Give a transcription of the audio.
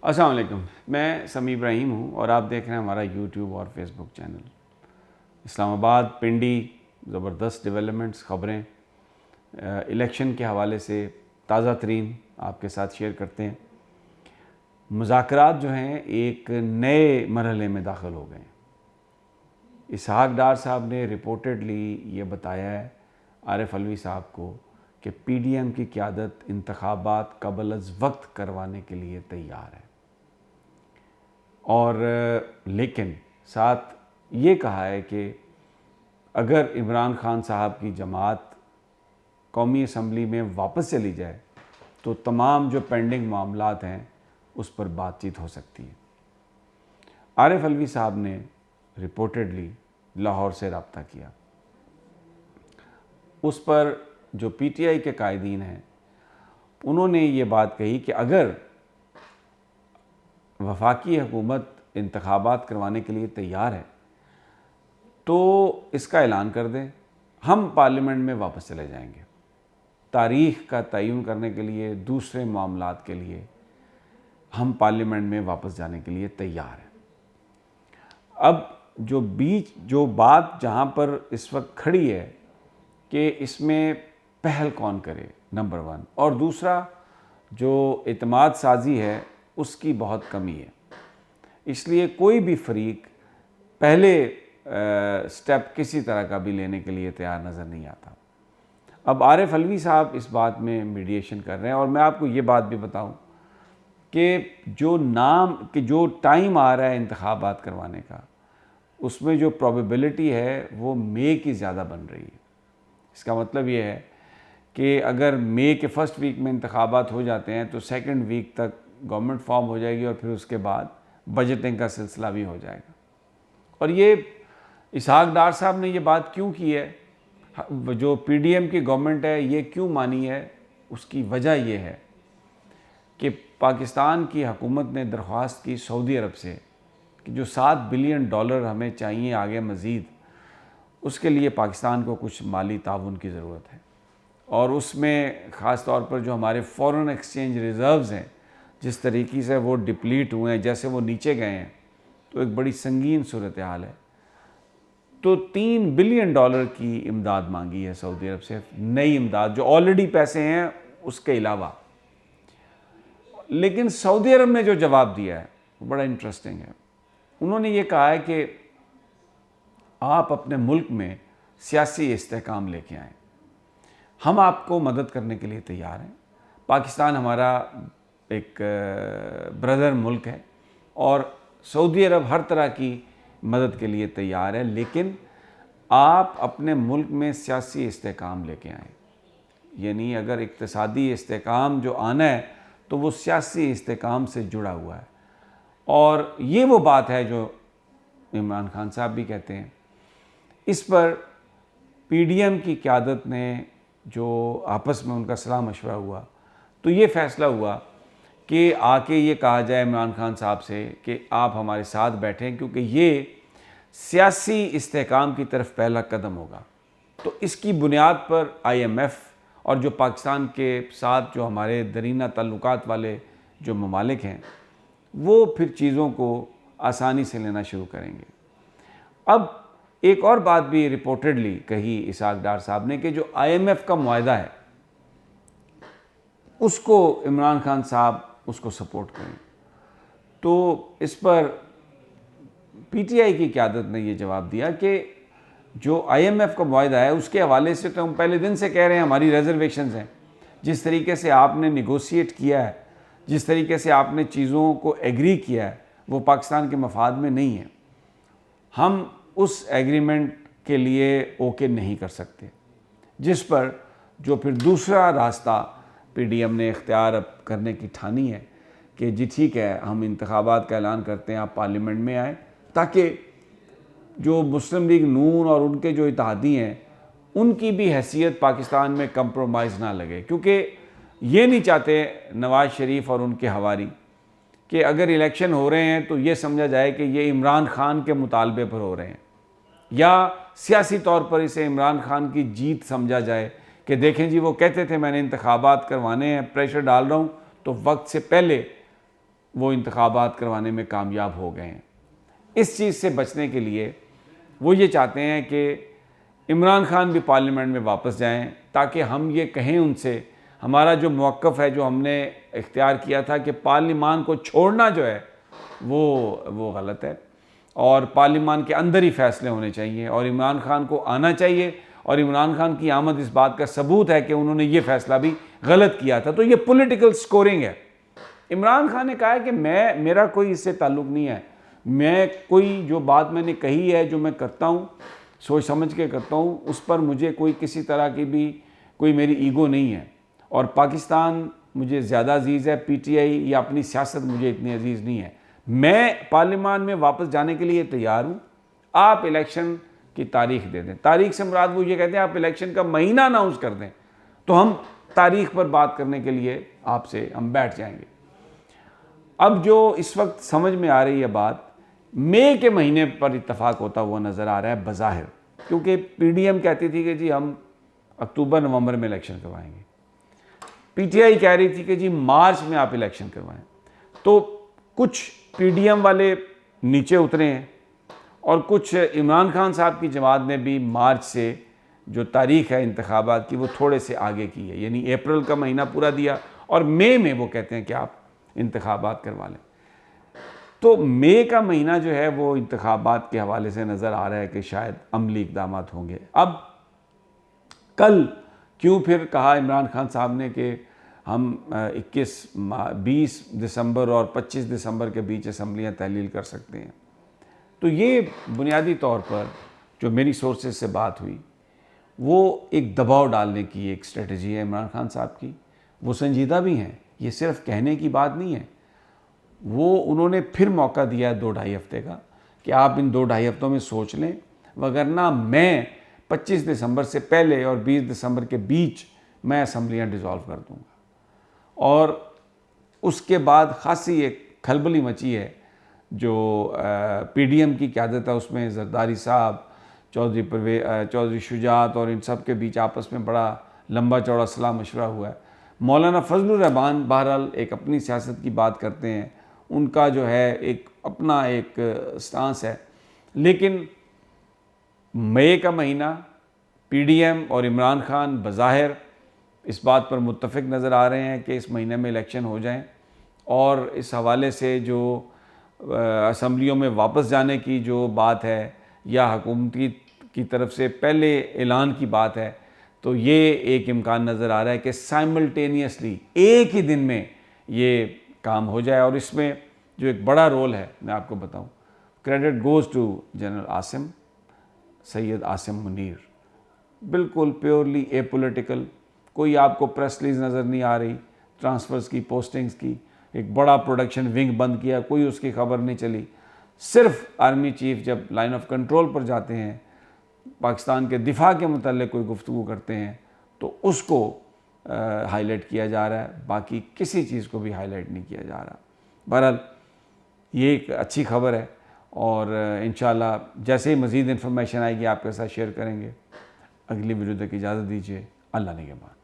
अस्सलाम वालेकुम, मैं समी इब्राहिम हूँ और आप देख रहे हैं हमारा यूट्यूब और फेसबुक चैनल। इस्लामाबाद पिंडी ज़बरदस्त डेवलपमेंट्स ख़बरें इलेक्शन के हवाले से ताज़ा तरीन आपके साथ शेयर करते हैं। मुज़ाकरात जो हैं एक नए मरहले में दाखिल हो गए हैं। इसहाक डार साहब ने रिपोर्टेडली ये बताया है आरिफ अलवी साहब को कि पीडीएम की क़यादत इंतखाबात क़ब्ल अज़ वक्त करवाने के लिए तैयार है, और लेकिन साथ ये कहा है कि अगर इमरान खान साहब की जमात कौमी असम्बली में वापस चली जाए तो तमाम जो पेंडिंग मामलात हैं उस पर बातचीत हो सकती है। आरिफ अलवी साहब ने रिपोर्टेडली लाहौर से रब्ता किया। उस पर जो पीटीआई के कायदीन हैं उन्होंने ये बात कही कि अगर वफाकी हुकूमत इंतखाबात करवाने के लिए तैयार है तो इसका ऐलान कर दें, हम पार्लियामेंट में वापस चले जाएंगे। तारीख़ का तयन करने के लिए, दूसरे मामलात के लिए हम पार्लियामेंट में वापस जाने के लिए तैयार हैं। अब जो बात जहाँ पर इस वक्त खड़ी है कि इसमें पहल कौन करे, नंबर वन, और दूसरा जो एतमाद साजी है उसकी बहुत कमी है। इसलिए कोई भी फरीक पहले स्टेप किसी तरह का भी लेने के लिए तैयार नज़र नहीं आता। अब आरिफ अलवी साहब इस बात में मीडिएशन कर रहे हैं, और मैं आपको ये बात भी बताऊं कि जो टाइम आ रहा है इंतखाबात करवाने का, उसमें जो प्रोबेबिलिटी है वो मई की ज़्यादा बन रही है। इसका मतलब ये है कि अगर मई के फर्स्ट वीक में इंतखाबात हो जाते हैं तो सेकंड वीक तक गवर्नमेंट फॉर्म हो जाएगी और फिर उसके बाद बजटिंग का सिलसिला भी हो जाएगा। और ये इसहाक डार साहब ने ये बात क्यों की है, जो पीडीएम की गवर्नमेंट है ये क्यों मानी है, उसकी वजह ये है कि पाकिस्तान की हुकूमत ने दरख्वास्त की सऊदी अरब से कि जो $7 बिलियन हमें चाहिए आगे मज़ीद, उसके लिए पाकिस्तान को कुछ माली ताउन की ज़रूरत है। और उसमें ख़ास तौर पर जो हमारे फ़ॉरेन एक्सचेंज रिज़र्व्स हैं, जिस तरीके से वो डिप्लीट हुए हैं, जैसे वो नीचे गए हैं, तो एक बड़ी संगीन सूरत हाल है। तो $3 बिलियन की इमदाद मांगी है सऊदी अरब से, नई इमदाद, जो ऑलरेडी पैसे हैं उसके अलावा। लेकिन सऊदी अरब ने जो जवाब दिया है वो बड़ा इंटरेस्टिंग है। उन्होंने ये कहा है कि आप अपने मुल्क में सियासी इस्तेहकाम लेके आएँ, हम आपको मदद करने के लिए तैयार हैं। पाकिस्तान हमारा एक ब्रदर मुल्क है और सऊदी अरब हर तरह की मदद के लिए तैयार है, लेकिन आप अपने मुल्क में सियासी इस्तेहकाम लेके आएँ। यानी अगर इक़्तिसादी इस्तेहकाम जो आना है तो वो सियासी इस्तेहकाम से जुड़ा हुआ है, और ये वो बात है जो इमरान खान साहब भी कहते हैं। इस पर पीडीएम की क़यादत ने जो आपस में उनका सलाह मशवरा हुआ तो ये फ़ैसला हुआ कि आके ये कहा जाए इमरान खान साहब से कि आप हमारे साथ बैठें, क्योंकि ये सियासी इस्तेहकाम की तरफ पहला कदम होगा। तो इसकी बुनियाद पर IMF और जो पाकिस्तान के साथ जो हमारे दरीना ताल्लुकात वाले जो ममालिक हैं वो फिर चीज़ों को आसानी से लेना शुरू करेंगे। अब एक और बात भी रिपोर्टेडली कही इसहाक डार साहब ने कि जो IMF का मुआहदा है उसको इमरान खान साहब उसको सपोर्ट करें। तो इस पर पीटीआई की क़यादत ने ये जवाब दिया कि जो IMF का मुआहदा है उसके हवाले से तो हम पहले दिन से कह रहे हैं हमारी रिजर्वेशंस हैं। जिस तरीके से आपने निगोशिएट किया है, जिस तरीके से आपने चीज़ों को एग्री किया है, वो पाकिस्तान के मफाद में नहीं है। हम उस एग्रीमेंट के लिए ओके नहीं कर सकते, जिस पर जो फिर दूसरा रास्ता पीडीएम ने इख्तियार अब करने की ठानी है कि जी ठीक है, हम इंतखाबात का ऐलान करते हैं, आप पार्लियामेंट में आएँ, ताकि जो मुस्लिम लीग नून और उनके जो इत्तेहादी हैं उनकी भी हैसियत पाकिस्तान में कंप्रोमाइज़ ना लगे। क्योंकि ये नहीं चाहते नवाज़ शरीफ और उनके हवारी कि अगर इलेक्शन हो रहे हैं तो ये समझा जाए कि ये इमरान खान के मुतालबे पर हो रहे हैं, या सियासी तौर पर इसे इमरान खान की जीत समझा जाए कि देखें जी वो कहते थे मैंने इंतखाबात करवाने हैं, प्रेशर डाल रहा हूँ, तो वक्त से पहले वो इंतखाबात करवाने में कामयाब हो गए हैं। इस चीज़ से बचने के लिए वो ये चाहते हैं कि इमरान खान भी पार्लियामेंट में वापस जाएं, ताकि हम ये कहें उनसे, हमारा जो मौक़िफ़ है जो हमने इख्तियार किया था कि पार्लियामान को छोड़ना जो है वो गलत है और पार्लियामान के अंदर ही फ़ैसले होने चाहिए और इमरान खान को आना चाहिए। और इमरान खान की आमद इस बात का सबूत है कि उन्होंने ये फ़ैसला भी गलत किया था। तो ये पॉलिटिकल स्कोरिंग है। इमरान खान ने कहा है कि मेरा कोई इससे ताल्लुक़ नहीं है, मैं कोई जो बात मैंने कही है, जो मैं करता हूँ सोच समझ के करता हूँ, उस पर मुझे कोई किसी तरह की भी कोई मेरी ईगो नहीं है और पाकिस्तान मुझे ज़्यादा अजीज़ है, पीटीआई या अपनी सियासत मुझे इतनी अजीज़ नहीं है। मैं पार्लियामान में वापस जाने के लिए तैयार हूँ, आप इलेक्शन की तारीख दे दें। तारीख से मुराद वो ये कहते हैं आप इलेक्शन का महीना अनाउंस कर दें तो हम तारीख पर बात करने के लिए आपसे हम बैठ जाएंगे। अब जो इस वक्त समझ में आ रही है बात, मई के महीने पर इत्तफाक होता हुआ नज़र आ रहा है बज़ाहिर, क्योंकि पीडीएम कहती थी कि जी हम अक्टूबर नवंबर में इलेक्शन करवाएंगे, पीटीआई कह रही थी कि जी मार्च में आप इलेक्शन करवाएं। तो कुछ पीडीएम वाले नीचे उतरे हैं और कुछ इमरान खान साहब की जमात ने भी मार्च से जो तारीख है इंतखाबात की वो थोड़े से आगे की है, यानी अप्रैल का महीना पूरा दिया और मई में वो कहते हैं कि आप इंतखाबात करवा लें। तो मई का महीना जो है वो इंतखाबात के हवाले से नज़र आ रहा है कि शायद अमली इक़दाम होंगे। अब कल क्यों फिर कहा इमरान खान साहब ने कि हम 20 दिसंबर और 25 दिसंबर के बीच असम्बलियाँ तहलील कर सकते हैं। तो ये बुनियादी तौर पर जो मेरी सोर्सेज से बात हुई वो एक दबाव डालने की एक स्ट्रेटजी है इमरान खान साहब की। वो संजीदा भी हैं, ये सिर्फ कहने की बात नहीं है। वो उन्होंने फिर मौका दिया है 2-2.5 हफ्ते का कि आप इन 2-2.5 हफ्तों में सोच लें, वगरना मैं 25 दिसंबर से पहले और 20 दिसंबर के बीच मैं असम्बलियाँ डिज़ोल्व कर दूँगा। और उसके बाद ख़ासी एक खलबली मची है। जो पीडीएम की क़यादत है उसमें जरदारी साहब, चौधरी शुजात और इन सब के बीच आपस में बड़ा लंबा चौड़ा सलाह मशवरा हुआ है। मौलाना फजलुर रहमान बहरहाल एक अपनी सियासत की बात करते हैं, उनका जो है एक अपना एक स्टांस है। लेकिन मई का महीना पीडीएम और इमरान खान बज़ाहिर इस बात पर मुत्तफ़िक नज़र आ रहे हैं कि इस महीने में इलेक्शन हो जाएं और इस हवाले से जो असम्बलियों में वापस जाने की जो बात है या हुकूमती की तरफ से पहले ऐलान की बात है, तो ये एक इम्कान नज़र आ रहा है कि साइमल्टेनियसली एक ही दिन में ये काम हो जाए। और इसमें जो एक बड़ा रोल है मैं आपको बताऊं, credit goes to general Asim, Syed Asim Munir, बिल्कुल प्योरली एपॉलिटिकल, कोई आपको प्रेस रिलीज नज़र नहीं आ रही, ट्रांसफ़र्स की, पोस्टिंग्स की, एक बड़ा प्रोडक्शन विंग बंद किया, कोई उसकी खबर नहीं चली। सिर्फ आर्मी चीफ जब लाइन ऑफ कंट्रोल पर जाते हैं, पाकिस्तान के दिफा के मुताल्लिक़ कोई गुफ्तगू करते हैं तो उसको हाईलाइट किया जा रहा है, बाकी किसी चीज़ को भी हाईलाइट नहीं किया जा रहा। बहरहाल ये एक अच्छी खबर है और इंशाअल्लाह जैसे ही मज़ीद इन्फॉर्मेशन आएगी आपके साथ शेयर करेंगे। अगली वीडियो तक इजाज़त दीजिए। अल्लाह निगहबान।